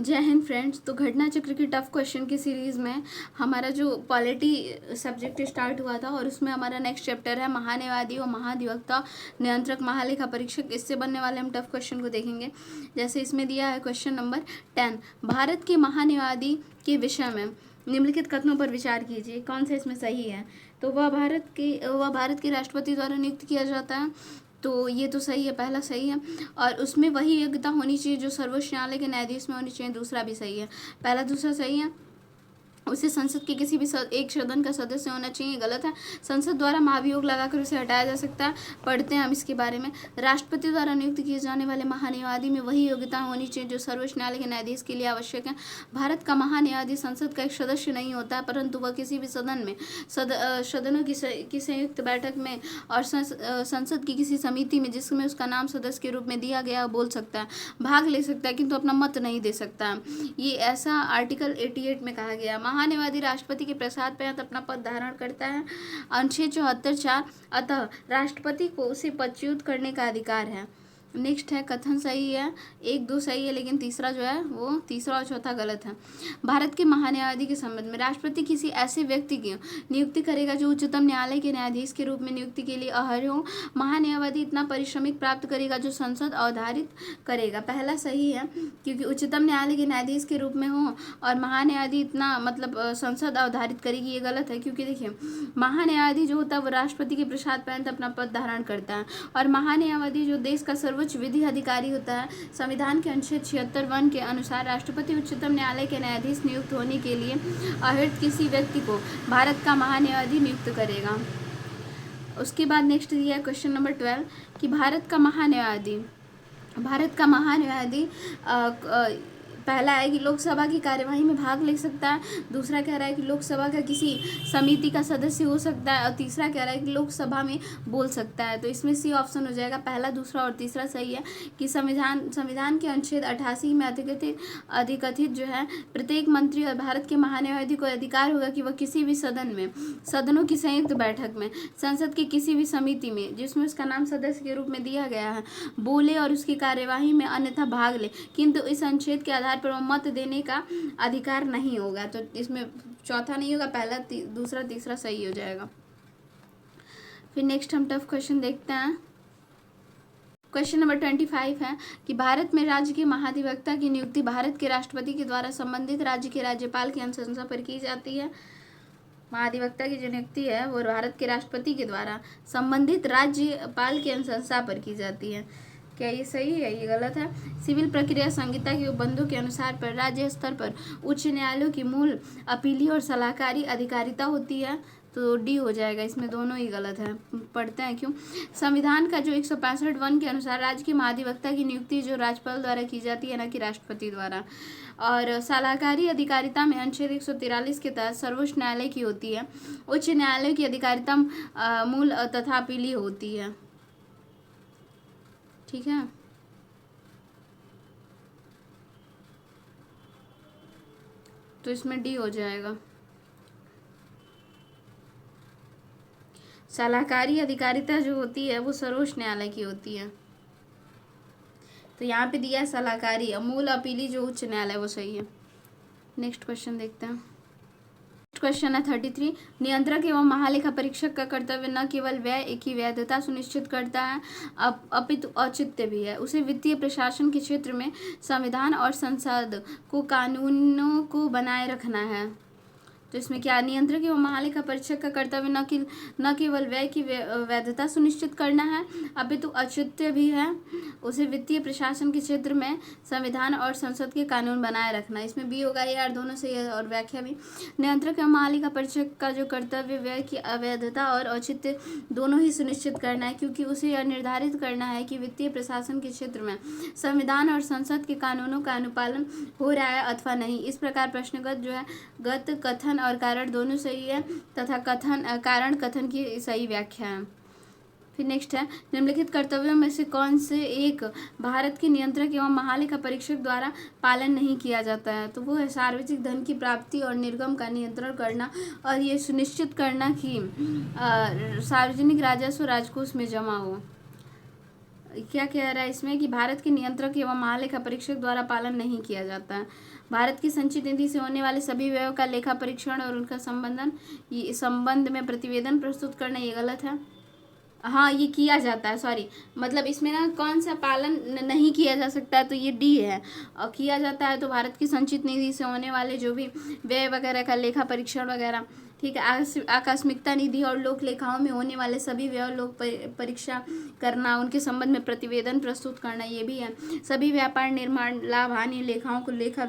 जय हिंद फ्रेंड्स। तो घटना चक्र की टफ क्वेश्चन की सीरीज़ में हमारा जो पॉलिटी सब्जेक्ट स्टार्ट हुआ था और उसमें हमारा नेक्स्ट चैप्टर है महान्यायवादी और महाधिवक्ता नियंत्रक महालेखा परीक्षक। इससे बनने वाले हम टफ क्वेश्चन को देखेंगे। जैसे इसमें दिया है क्वेश्चन नंबर 10, भारत के महान्यायवादी के विषय में निम्नलिखित कथनों पर विचार कीजिए, कौन सा इसमें सही है। तो वह भारत के राष्ट्रपति द्वारा नियुक्त किया जाता है, तो ये तो सही है, पहला सही है। और उसमें वही योग्यता होनी चाहिए जो सर्वोच्च न्यायालय के न्यायाधीश में होनी चाहिए, दूसरा भी सही है, पहला दूसरा सही है। उसे संसद के किसी भी एक सदन का सदस्य होना चाहिए, गलत है। संसद द्वारा महाभियोग लगाकर उसे हटाया जा सकता है, पढ़ते हैं हम इसके बारे में। राष्ट्रपति द्वारा नियुक्त किए जाने वाले महान्यायवादी में वही योग्यता होनी चाहिए जो सर्वोच्च न्यायालय के न्यायाधीश के लिए आवश्यक है। भारत का महान्यायाधीश संसद का एक सदस्य नहीं होता है, परंतु वह किसी भी सदन में सदनों की संयुक्त बैठक में और संसद की किसी समिति में जिसमें उसका नाम सदस्य के रूप में दिया गया बोल सकता है, भाग ले सकता है, किंतु अपना मत नहीं दे सकता। ये ऐसा आर्टिकल 88 में कहा गया। महान्यायवादी राष्ट्रपति के प्रसाद पर अपना पद धारण करता है, अनुच्छेद 74(4). अतः राष्ट्रपति को उसे पदच्युत करने का अधिकार है। नेक्स्ट है कथन सही है, 1 2 सही है, लेकिन तीसरा जो है वो तीसरा और चौथा गलत है। भारत के महान्यायवादी के संबंध में राष्ट्रपति किसी ऐसे व्यक्ति की नियुक्ति करेगा जो उच्चतम न्यायालय के न्यायाधीश के रूप में नियुक्ति के लिए अर्ह हो। महान्यायवादी इतना पारिश्रमिक प्राप्त करेगा जो संसद अवधारित करेगा, पहला सही है, क्योंकि उच्चतम न्यायालय के न्यायाधीश के रूप में हो और महान्यायवादी इतना मतलब संसद अवधारित करेगी, ये गलत है। क्योंकि देखिए महान्यायवादी जो होता है वो राष्ट्रपति के प्रसाद पर्यंत अपना पद धारण करता है, और महान्यायवादी जो देश का सर्वोच्च विधि अधिकारी होता है। संविधान के अनुच्छेद 76(1) के अनुसार राष्ट्रपति उच्चतम न्यायालय के न्यायाधीश नियुक्त होने के लिए अर्हित किसी व्यक्ति को भारत का महान्यायवादी नियुक्त करेगा। उसके बाद नेक्स्ट दिया है क्वेश्चन नंबर 12 कि भारत का महान्यायवादी पहला है कि लोकसभा की कार्यवाही में भाग ले सकता है, दूसरा कह रहा है कि लोकसभा का किसी समिति का सदस्य हो सकता है, और तीसरा कह रहा है कि लोकसभा में बोल सकता है। तो इसमें सी ऑप्शन हो जाएगा, पहला दूसरा और तीसरा सही है कि संविधान के अनुच्छेद 88 में अधिकथित जो है प्रत्येक मंत्री और भारत के महान्यायवादी को अधिकार होगा कि वह किसी भी सदनों की संयुक्त बैठक में, संसद की किसी भी समिति में जिसमें उसका नाम सदस्य के रूप में दिया गया है, बोले और उसकी कार्यवाही में अन्यथा भाग ले, किंतु इस अनुच्छेद के आधार पर मत देने का अधिकार नहीं होगा। तो इसमें चौथा नहीं होगा, पहला दूसरा तीसरा सही हो जाएगा। फिर नेक्स्ट हम टफ क्वेश्चन देखते हैं। क्वेश्चन नंबर 25 है कि भारत में राज्य के महाधिवक्ता की नियुक्ति भारत के राष्ट्रपति के द्वारा संबंधित राज्य के राज्यपाल की अनुशंसा पर की जाती है। महाधिवक्ता की जो नियुक्ति है वो भारत के राष्ट्रपति के द्वारा संबंधित राज्यपाल की अनुशंसा पर की जाती है। क्या ये सही है? ये गलत है। सिविल प्रक्रिया संहिता के उपबंधों के अनुसार पर राज्य स्तर पर उच्च न्यायालयों की मूल अपीली और सलाहकारी अधिकारिता होती है, तो डी हो जाएगा। इसमें दोनों ही गलत है, पढ़ते हैं क्यों। संविधान का जो 165(1) के अनुसार राज्य के महाधिवक्ता की नियुक्ति जो राज्यपाल द्वारा की जाती है, न कि राष्ट्रपति द्वारा। और सलाहकारी अधिकारिता में अनुच्छेद 143 के तहत सर्वोच्च न्यायालय की होती है। उच्च न्यायालय की अधिकारिता मूल तथा अपीली होती है, ठीक है। तो इसमें डी हो जाएगा। सलाहकारी अधिकारिता जो होती है वो सर्वोच्च न्यायालय की होती है, तो यहाँ पे दिया है सलाहकारी, मूल अपीली जो उच्च न्यायालय वो सही है। नेक्स्ट क्वेश्चन देखते हैं। क्वेश्चन है 33, नियंत्रक एवं महालेखा परीक्षक का कर्तव्य न केवल व्यय की वैधता सुनिश्चित करता है अपितु औचित्य भी है। उसे वित्तीय प्रशासन के क्षेत्र में संविधान और संसद को कानूनों को बनाए रखना है। तो इसमें क्या, नियंत्रक एवं महालेखा परीक्षक का कर्तव्य न केवल व्यय की वैधता सुनिश्चित करना है अपितु औचित्य भी है। उसे वित्तीय प्रशासन के क्षेत्र में संविधान और संसद के कानून बनाए रखना। इसमें बी होगा, ये यार दोनों सही है। और व्याख्या भी, नियंत्रक एवं महालेखा परीक्षक का जो कर्तव्य व्यय की अवैधता और औचित्य दोनों ही सुनिश्चित करना है, क्योंकि उसे यह निर्धारित करना है कि वित्तीय प्रशासन के क्षेत्र में संविधान और संसद के कानूनों का अनुपालन हो रहा है अथवा नहीं। इस प्रकार प्रश्नगत जो है गत कथन और कारण दोनों सही है तथा कारण कथन की सही व्याख्या है। फिर नेक्स्ट है, निम्नलिखित कर्तव्यों में से कौन से एक भारत के नियंत्रक एवं महालेखा परीक्षक द्वारा पालन नहीं किया जाता है। तो वो है सार्वजनिक धन की प्राप्ति और निर्गम का नियंत्रण करना और ये सुनिश्चित करना कि सार्वजनिक राजस्व राजकोष में जमा हो। क्या कह रहा है इसमें कि भारत के नियंत्रक एवं महालेखा परीक्षक द्वारा पालन नहीं किया जाता है। भारत की संचित निधि से होने वाले सभी व्ययों का लेखा परीक्षण और उनका संबंध में प्रतिवेदन प्रस्तुत करना ये गलत है। हाँ, ये किया जाता है, सॉरी, मतलब इसमें ना कौन सा पालन नहीं किया जा सकता है, तो ये डी है। और किया जाता है तो भारत की संचित निधि से होने वाले जो भी व्यय वगैरह का लेखा परीक्षण वगैरह, ठीक है। आकस्मिकता निधि और लोक लेखाओं में होने वाले सभी व्यय लोक परीक्षा करना, उनके संबंध में प्रतिवेदन प्रस्तुत करना, ये भी है। सभी व्यापार, निर्माण, लाभ, हानि लेखाओं को लेखा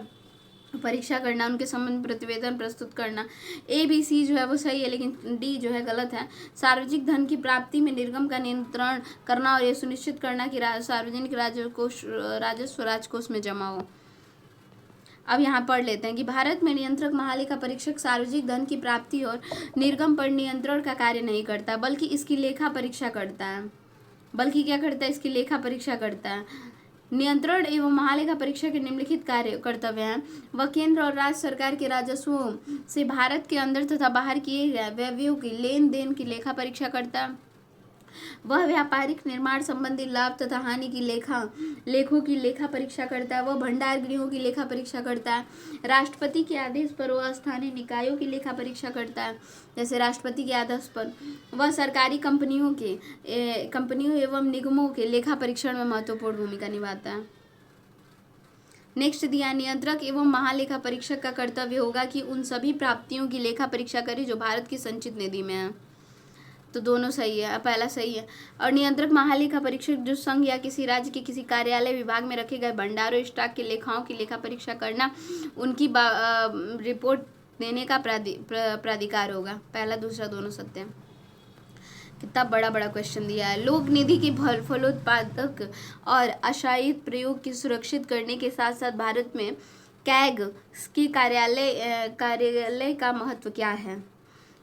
परीक्षा करना, उनके संबंध में प्रतिवेदन प्रस्तुत करना। ए बी सी जो है वो सही है, लेकिन डी जो है गलत है। सार्वजनिक धन की प्राप्ति में निर्गम का नियंत्रण करना और ये सुनिश्चित करना कि सार्वजनिक राजस्व राजकोष में जमा हो। अब यहाँ पढ़ लेते हैं कि भारत में नियंत्रक महालेखा परीक्षक सार्वजनिक धन की प्राप्ति और निर्गम पर नियंत्रण का कार्य नहीं करता, बल्कि इसकी लेखा परीक्षा करता है। बल्कि क्या करता है? इसकी लेखा परीक्षा करता है। नियंत्रण एवं महालेखा परीक्षा के निम्नलिखित कार्य कर्तव्य हैं। वह केंद्र और राज्य सरकार के राजस्वों से भारत के अंदर तथा बाहर किए गए व्ययों की लेन देन की लेखा परीक्षा करता है। वह व्यापारिक निर्माण संबंधी लाभ तथा हानि की लेखों की लेखा परीक्षा करता है। वह भंडार गृहों की लेखा परीक्षा करता है। राष्ट्रपति के आदेश पर वह स्थानीय निकायों की लेखा परीक्षा करता है, जैसे राष्ट्रपति के आदेश पर। वह सरकारी कंपनियों एवं निगमों के लेखा परीक्षण में महत्वपूर्ण भूमिका निभाता है। नेक्स्ट दिया, नियंत्रक एवं महालेखा परीक्षक का कर्तव्य होगा कि उन सभी प्राप्तियों की लेखा परीक्षा करे जो भारत की संचित निधि में है। तो दोनों सही है, पहला सही है। और नियंत्रक महालेखा परीक्षक जो संघ या किसी राज्य के किसी कार्यालय विभाग में रखे गए भंडारों स्टॉक के लेखाओं की लेखा परीक्षा करना, उनकी रिपोर्ट देने का प्राधिकार होगा। पहला दूसरा दोनों सत्य है। कितना बड़ा बड़ा क्वेश्चन दिया है। लोक निधि के फलोत्पादक और आशायित प्रयोग की सुरक्षित करने के साथ साथ भारत में कैग की कार्यालय का महत्व क्या है?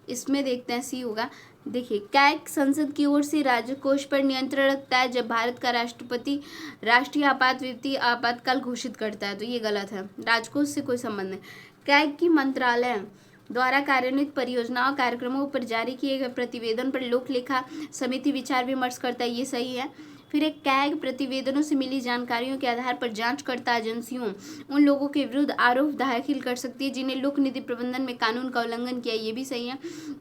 इसमें देखते हैं, सी होगा। देखिए, कैग संसद की ओर से राजकोष पर नियंत्रण रखता है जब भारत का राष्ट्रपति राष्ट्रीय वित्तीय आपातकाल घोषित करता है, तो ये गलत है। राजकोष से कोई संबंध नहीं। कैग की मंत्रालय द्वारा कार्यान्वित परियोजनाओं कार्यक्रमों पर जारी किए गए प्रतिवेदन पर लोक लेखा समिति विचार विमर्श करता है, ये सही है। फिर एक कैग प्रतिवेदनों से मिली जानकारियों के आधार पर जांचकर्ता एजेंसियों उन लोगों के विरुद्ध आरोप दाखिल कर सकती है जिन्हें लोक निधि प्रबंधन में कानून का उल्लंघन किया, ये भी सही है।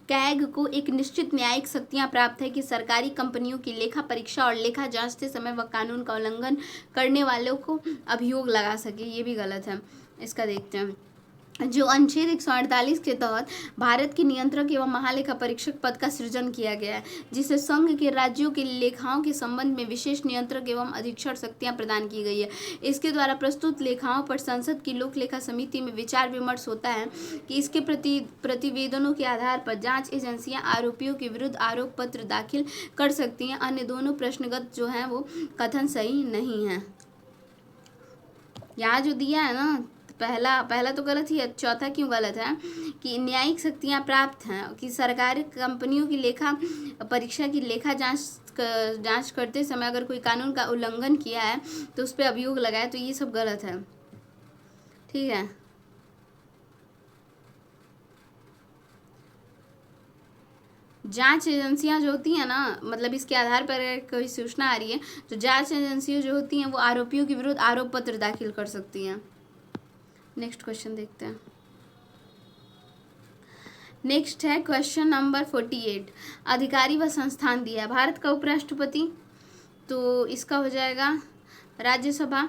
कैग को एक निश्चित न्यायिक शक्तियां प्राप्त है कि सरकारी कंपनियों की लेखा परीक्षा और लेखा जांचते समय वह कानून का उल्लंघन करने वालों को अभियोग लगा सके, ये भी गलत है। इसका देखते हैं। जो अनुच्छेद 148 के तहत भारत के नियंत्रक एवं महालेखा परीक्षक पद का सृजन किया गया है, जिसे संघ के राज्यों के लेखाओं के संबंध में विशेष नियंत्रक एवं अधीक्षण शक्तियां प्रदान की गई है। इसके द्वारा प्रस्तुत लेखाओं पर संसद की लोक लेखा समिति में विचार विमर्श होता है कि इसके प्रतिवेदनों के आधार पर जांच एजेंसियां आरोपियों के विरुद्ध आरोप पत्र दाखिल कर सकती हैं। अन्य दोनों प्रश्नगत जो हैं वो कथन सही नहीं है। यहाँ जो दिया है ना, पहला तो गलत ही है, चौथा क्यों गलत है कि न्यायिक शक्तियां प्राप्त हैं कि सरकारी कंपनियों की लेखा परीक्षा की लेखा जांच करते समय अगर कोई कानून का उल्लंघन किया है तो उस पर अभियोग लगाए, तो ये सब गलत है। ठीक है, जांच एजेंसियां जो होती हैं ना, मतलब इसके आधार पर कोई सूचना आ रही है तो जांच एजेंसियां जो होती हैं वो आरोपियों के विरुद्ध आरोप पत्र दाखिल कर सकती हैं। नेक्स्ट क्वेश्चन देखते हैं। नेक्स्ट है क्वेश्चन नंबर 48। अधिकारी व संस्थान दिया है। भारत का उपराष्ट्रपति, तो इसका हो जाएगा राज्यसभा।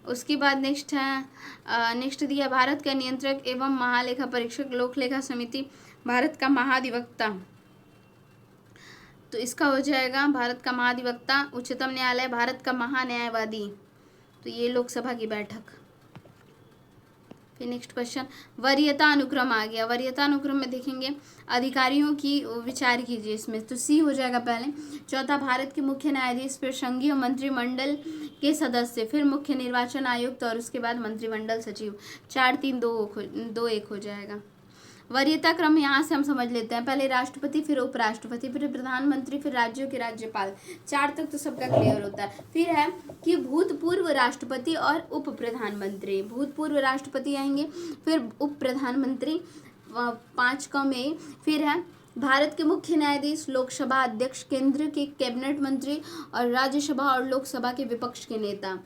उसके बाद नेक्स्ट दिया भारत का नियंत्रक एवं महालेखा परीक्षक लोक लेखा समिति, भारत का महाधिवक्ता, तो इसका हो जाएगा भारत का महाधिवक्ता। उच्चतम न्यायालय, भारत का महान्यायवादी, तो ये लोकसभा की बैठक। फिर नेक्स्ट क्वेश्चन, वरीयता अनुक्रम आ गया। वरीयता अनुक्रम में देखेंगे अधिकारियों की विचार कीजिए इसमें, तो सी हो जाएगा पहले। चौथा, भारत के मुख्य न्यायाधीश, फिर संघीय मंत्रिमंडल के सदस्य, फिर मुख्य निर्वाचन आयुक्त और उसके बाद मंत्रिमंडल सचिव। 4 3 2 1 हो जाएगा। वरीयता क्रम यहाँ से हम समझ लेते हैं, पहले राष्ट्रपति, फिर उपराष्ट्रपति, फिर प्रधानमंत्री, फिर राज्यों के राज्यपाल। 4 तक तो सबका क्लियर होता है। फिर है कि भूतपूर्व राष्ट्रपति और उप प्रधानमंत्री। भूतपूर्व राष्ट्रपति आएंगे, फिर उप प्रधानमंत्री 5 में, फिर है भारत के मुख्य न्यायाधीश, लोकसभा अध्यक्ष, केंद्र के कैबिनेट मंत्री और राज्यसभा और लोकसभा के विपक्ष के नेता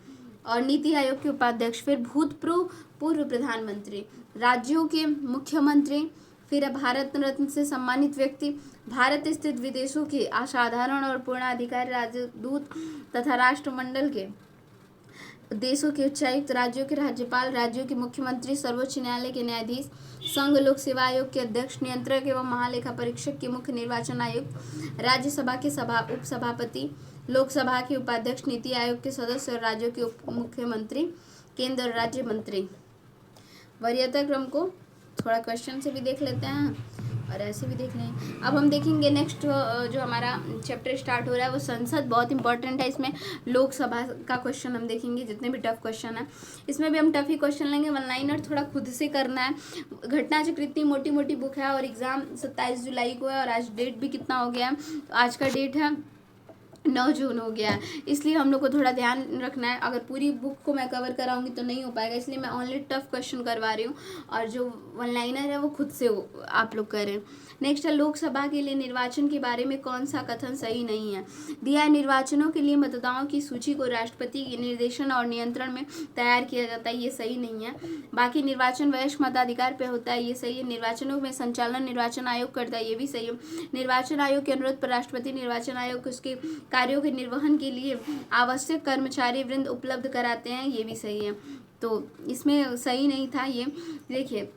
और नीति आयोग के उपाध्यक्ष, फिर भूतपूर्व पूर्व प्रधानमंत्री, राज्यों के मुख्यमंत्री, फिर भारत रत्न से सम्मानित व्यक्ति, भारत स्थित विदेशों के असाधारण और पूर्णाधिकारी राजदूत तथा राष्ट्रमंडल के देशों के उच्चायुक्त, राज्यों के राज्यपाल, राज्यों के मुख्यमंत्री, सर्वोच्च न्यायालय के न्यायाधीश, संघ लोक सेवा आयोग के अध्यक्ष, नियंत्रक एवं महालेखा परीक्षक के मुख्य निर्वाचन आयुक्त, राज्यसभा के उपसभापति, लोकसभा के उपाध्यक्ष, नीति आयोग के सदस्य और राज्यों के उप मुख्यमंत्री, केंद्र और राज्य मंत्री। वरीयता क्रम को थोड़ा क्वेश्चन से भी देख लेते हैं और ऐसे भी देख लें। अब हम देखेंगे नेक्स्ट जो हमारा चैप्टर स्टार्ट हो रहा है वो संसद, बहुत इंपॉर्टेंट है। इसमें लोकसभा का क्वेश्चन हम देखेंगे, जितने भी टफ क्वेश्चन है इसमें भी हम टफ ही क्वेश्चन लेंगे। वन लाइनर थोड़ा खुद से करना है। घटना चक्र इतनी मोटी मोटी बुक है और एग्ज़ाम 27 जुलाई को है और आज डेट भी कितना हो गया है, तो आज का डेट है 9 जून हो गया है, इसलिए हम लोग को थोड़ा ध्यान रखना है। अगर पूरी बुक को मैं कवर कराऊंगी तो नहीं हो पाएगा, इसलिए मैं ओनली टफ क्वेश्चन करवा रही हूँ और जो वन लाइनर है वो खुद से आप लोग करें। नेक्स्ट है लोकसभा के लिए निर्वाचन के बारे में कौन सा कथन सही नहीं है। दिया है निर्वाचनों के लिए मतदाताओं की सूची को राष्ट्रपति के निर्देशन और नियंत्रण में तैयार किया जाता है, ये सही नहीं है। बाकी निर्वाचन वयस्क मताधिकार पे होता है, ये सही है। निर्वाचनों में संचालन निर्वाचन आयोग करता है, ये भी सही है। निर्वाचन आयोग के अनुरोध पर राष्ट्रपति निर्वाचन आयोग उसके कार्यों के निर्वहन के लिए आवश्यक कर्मचारी वृंद उपलब्ध कराते हैं, ये भी सही है। तो इसमें सही नहीं था ये। देखिए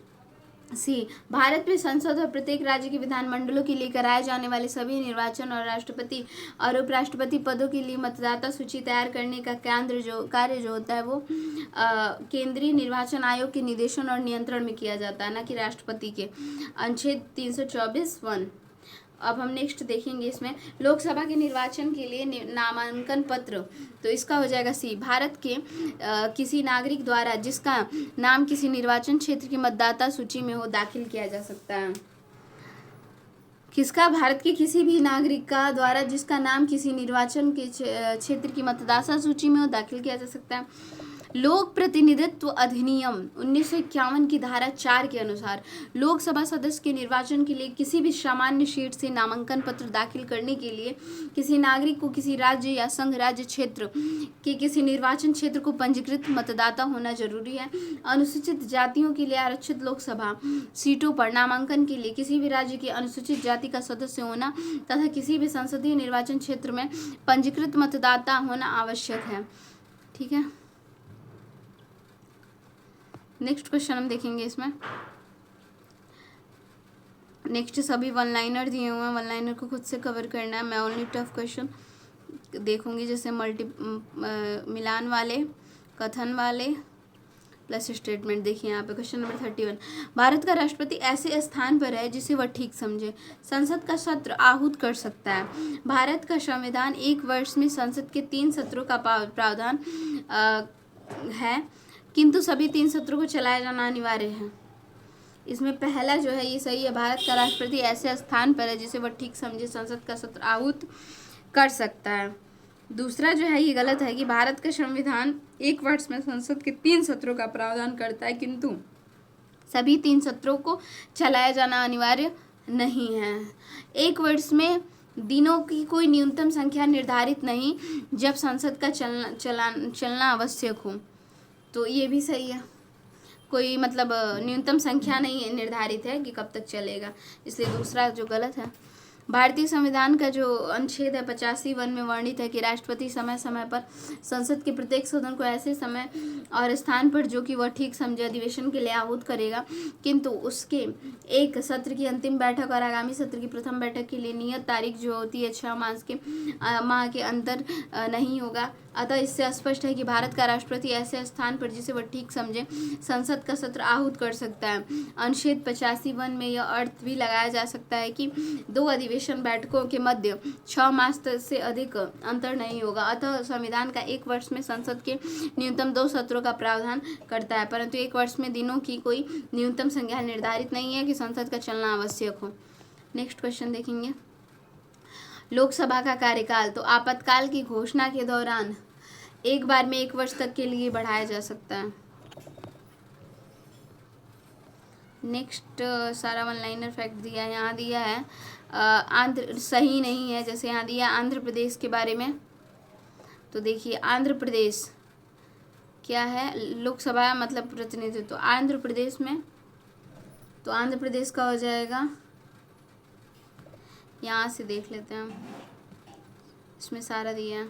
सी, भारत में संसद और प्रत्येक राज्य के विधानमंडलों के लिए कराए जाने वाले सभी निर्वाचन और राष्ट्रपति और उपराष्ट्रपति पदों के लिए मतदाता सूची तैयार करने का कार्य जो होता है वो केंद्रीय निर्वाचन आयोग के निर्देशन और नियंत्रण में किया जाता है, ना कि राष्ट्रपति के। अनुच्छेद 324(1). अब हम नेक्स्ट देखेंगे इसमें लोकसभा के निर्वाचन के लिए नामांकन पत्र, तो इसका हो जाएगा सी, भारत के किसी नागरिक द्वारा जिसका नाम किसी निर्वाचन क्षेत्र की मतदाता सूची में हो दाखिल किया जा सकता है। किसका? भारत के किसी भी नागरिक का द्वारा जिसका नाम किसी निर्वाचन के क्षेत्र की मतदाता सूची में हो दाखिल किया जा सकता है। लोक प्रतिनिधित्व अधिनियम 1951 की धारा 4 के अनुसार लोकसभा सदस्य के निर्वाचन के लिए किसी भी सामान्य सीट से नामांकन पत्र दाखिल करने के लिए किसी नागरिक को किसी राज्य या संघ राज्य क्षेत्र के किसी निर्वाचन क्षेत्र को पंजीकृत मतदाता होना जरूरी है। अनुसूचित जातियों के लिए आरक्षित लोकसभा सीटों पर नामांकन के लिए किसी भी राज्य की अनुसूचित जाति का सदस्य होना तथा किसी भी संसदीय निर्वाचन क्षेत्र में पंजीकृत मतदाता होना आवश्यक है। ठीक है, नेक्स्ट क्वेश्चन हम देखेंगे। इसमें नेक्स्ट सभी वन लाइनर दिए हुए हैं, वन लाइनर को खुद से कवर करना है। मैं ओनली टफ क्वेश्चन देखूंगी, जैसे मिलान वाले, कथन वाले प्लस स्टेटमेंट। देखिए यहाँ पे क्वेश्चन नंबर 31, भारत का राष्ट्रपति ऐसे स्थान पर है जिसे वह ठीक समझे, संसद का सत्र आहूत कर सकता है। भारत का संविधान 1 वर्ष में संसद के 3 सत्रों का प्रावधान है, किंतु सभी 3 सत्रों को चलाया जाना अनिवार्य है। इसमें पहला जो है ये सही है, भारत का राष्ट्रपति ऐसे स्थान पर है जिसे वह ठीक समझे, संसद का सत्र आहूत कर सकता है। दूसरा जो है ये गलत है कि भारत का संविधान 1 वर्ष में संसद के 3 सत्रों का प्रावधान करता है, किंतु सभी 3 सत्रों को चलाया जाना अनिवार्य नहीं है। 1 वर्ष में दिनों की कोई न्यूनतम संख्या निर्धारित नहीं जब संसद का चलना आवश्यक हो, तो ये भी सही है। कोई मतलब न्यूनतम संख्या नहीं निर्धारित है कि कब तक चलेगा, इसलिए दूसरा जो गलत है। भारतीय संविधान का जो अनुच्छेद है 85(1) में वर्णित है कि राष्ट्रपति समय समय पर संसद के प्रत्येक सदन को ऐसे समय और स्थान पर जो कि वह ठीक समझे अधिवेशन के लिए आहूत करेगा, किंतु उसके एक सत्र की अंतिम बैठक और आगामी सत्र की प्रथम बैठक के लिए नियत तारीख जो होती है 6 माह के अंतर नहीं होगा। अतः इससे स्पष्ट है कि भारत का राष्ट्रपति ऐसे स्थान पर जिसे वह ठीक समझे संसद का सत्र आहूत कर सकता है। अनुच्छेद 85(1) में यह अर्थ भी लगाया जा सकता है कि 2 अधिवेशन बैठकों के मध्य 6 मास से अधिक अंतर नहीं होगा। अतः संविधान का 1 वर्ष में संसद के न्यूनतम 2 सत्रों का प्रावधान करता है, परंतु 1 वर्ष में दिनों की कोई न्यूनतम संख्या निर्धारित नहीं है कि संसद का चलना आवश्यक हो। नेक्स्ट क्वेश्चन देखेंगे। लोकसभा का कार्यकाल तो आपातकाल की घोषणा के दौरान एक बार में 1 वर्ष तक के लिए बढ़ाया जा सकता है। नेक्स्ट सारा वन लाइनर फैक्ट दिया है, यहाँ दिया है आंध्र सही नहीं है, जैसे यहाँ दिया आंध्र प्रदेश के बारे में। तो देखिए आंध्र प्रदेश क्या है, लोकसभा मतलब प्रतिनिधित्व तो आंध्र प्रदेश में, तो आंध्र प्रदेश का हो जाएगा, यहाँ से देख लेते हैं हम, इसमें सारा दिया है।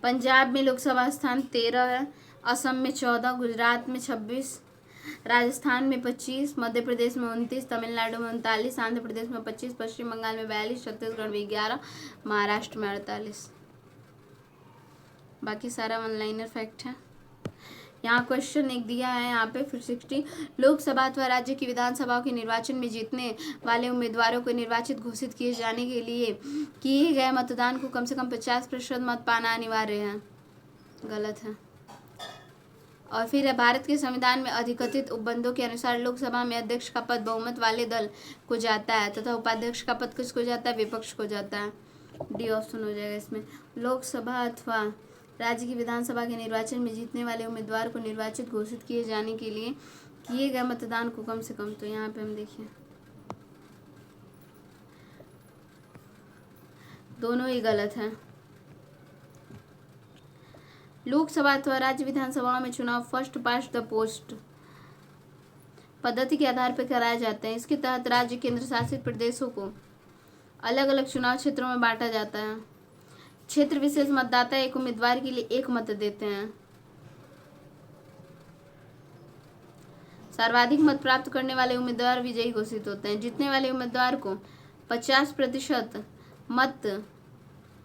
पंजाब में लोकसभा स्थान 13 है, असम में 14, गुजरात में 26, राजस्थान में 25, मध्य प्रदेश में 29, तमिलनाडु में 39, आंध्र प्रदेश में 25, पश्चिम बंगाल में 42, छत्तीसगढ़ में 11, महाराष्ट्र में 48। बाकी सारा वन लाइनर फैक्ट है। यहाँ क्वेश्चन एक दिया है यहाँ पे फिर 60, लोकसभा अथवा राज्य की विधानसभाओं के निर्वाचन में जीतने वाले उम्मीदवारों को निर्वाचित घोषित किए जाने के लिए किए गए मतदान को कम से कम 50% मत पाना अनिवार्य है। गलत है। और फिर है भारत के संविधान में अधिकथित उपबंधों के अनुसार लोकसभा में अध्यक्ष का पद बहुमत वाले दल को जाता है तथा उपाध्यक्ष का पद किसको जाता है, विपक्ष को जाता है। डी ऑप्शन हो जाएगा इसमें। लोकसभा अथवा राज्य की विधानसभा के निर्वाचन में जीतने वाले उम्मीदवार को निर्वाचित घोषित किए जाने के लिए किए गए मतदान को कम से कम, तो यहाँ पे हम देखिए दोनों ही गलत हैं। लोकसभा अथवा राज्य विधानसभाओं में चुनाव फर्स्ट पास्ट द पोस्ट पद्धति के आधार पर कराए जाते हैं। इसके तहत राज्य केंद्र शासित प्रदेशों को अलग अलग चुनाव क्षेत्रों में बांटा जाता है। क्षेत्र विशेष मतदाता एक उम्मीदवार के लिए एक मत देते हैं। सर्वाधिक मत प्राप्त करने वाले उम्मीदवार विजयी घोषित होते हैं। जीतने वाले उम्मीदवार को 50% मत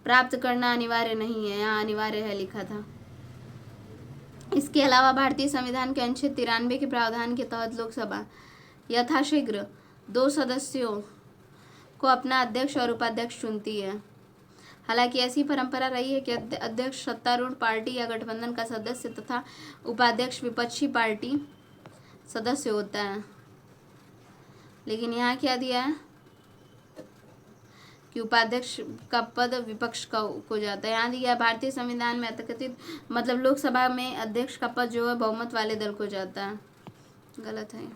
प्राप्त करना अनिवार्य नहीं है, यहाँ अनिवार्य है लिखा था। इसके अलावा भारतीय संविधान के अनुच्छेद 93 के प्रावधान के तहत लोकसभा यथाशीघ्र 2 सदस्यों को अपना अध्यक्ष और उपाध्यक्ष चुनती है। हालांकि ऐसी परंपरा रही है कि अध्यक्ष सत्तारूढ़ पार्टी या गठबंधन का सदस्य तथा उपाध्यक्ष विपक्षी पार्टी सदस्य होता है। लेकिन यहाँ क्या दिया है कि उपाध्यक्ष का पद विपक्ष को जाता है। यहाँ दिया भारतीय संविधान में अतकथित मतलब लोकसभा में अध्यक्ष का पद जो है बहुमत वाले दल को जाता है। गलत है।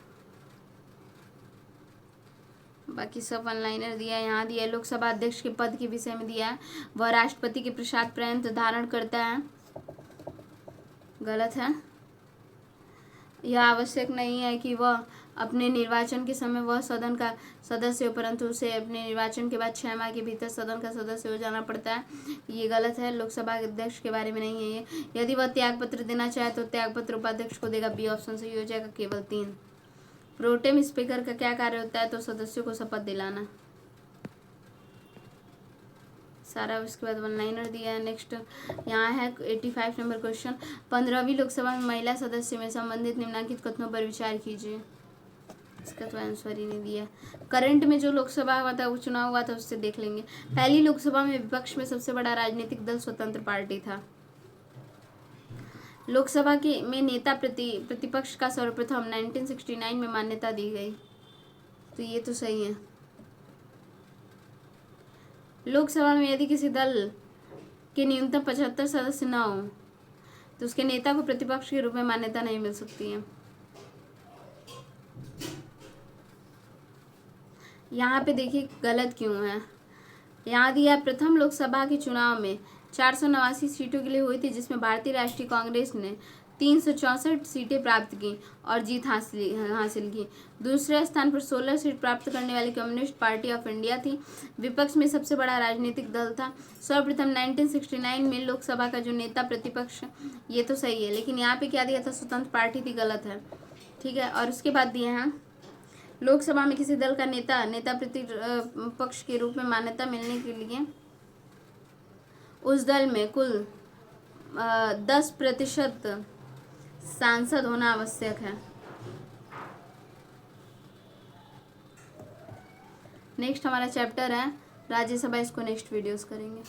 बाकी सब वन लाइनर दिया है। यहाँ दिया है लोकसभा अध्यक्ष के पद के विषय में दिया है, वह राष्ट्रपति के प्रसाद पर्यंत धारण करता है। गलत है। यह आवश्यक नहीं है कि वह अपने निर्वाचन के समय वह सदन का सदस्य हो, परंतु उसे अपने निर्वाचन के बाद 6 माह के भीतर सदन का सदस्य हो जाना पड़ता है। ये गलत है। लोकसभा अध्यक्ष के बारे में नहीं है ये। यदि वह त्यागपत्र देना चाहे तो त्यागपत्र उपाध्यक्ष को देगा। बी ऑप्शन सही हो जाएगा। केवल 3। प्रोटेम स्पीकर का क्या कार्य होता है, तो सदस्यों को शपथ दिलाना। सारा उसके बाद वन लाइनर दिया है। नेक्स्ट यहाँ है 85 नंबर क्वेश्चन, 15वीं लोकसभा में महिला सदस्य में संबंधित निम्नलिखित कथनों पर विचार कीजिए। इसका तो आंसर ही नहीं दिया। करंट में जो लोकसभा हुआ था, वो चुनाव हुआ था, उससे देख लेंगे। पहली लोकसभा में विपक्ष में सबसे बड़ा राजनीतिक दल स्वतंत्र पार्टी था। लोकसभा के में नेता प्रतिपक्ष का सर्वप्रथम 1969 में मान्यता दी गई, तो ये तो सही है। लोकसभा में यदि किसी दल के न्यूनतम 75 सदस्य न हो तो उसके नेता को प्रतिपक्ष के रूप में मान्यता नहीं मिल सकती है। यहाँ पे देखिए गलत क्यों है। यहाँ दिया प्रथम लोकसभा के चुनाव में 489 सीटों के लिए हुई थी, जिसमें भारतीय राष्ट्रीय कांग्रेस ने 364 सीटें प्राप्त की और जीत हासिल की। दूसरे स्थान पर 16 सीट प्राप्त करने वाली कम्युनिस्ट पार्टी ऑफ इंडिया थी। विपक्ष में सबसे बड़ा राजनीतिक दल था। सर्वप्रथम 1969 में लोकसभा का जो नेता प्रतिपक्ष, ये तो सही है, लेकिन यहाँ पे क्या दिया था, स्वतंत्र पार्टी थी। गलत है। ठीक है। और उसके बाद दिए हैं लोकसभा में किसी दल का नेता प्रतिपक्ष के रूप में मान्यता मिलने के लिए उस दल में कुल 10% सांसद होना आवश्यक है। नेक्स्ट हमारा चैप्टर है राज्यसभा, इसको नेक्स्ट वीडियोस करेंगे।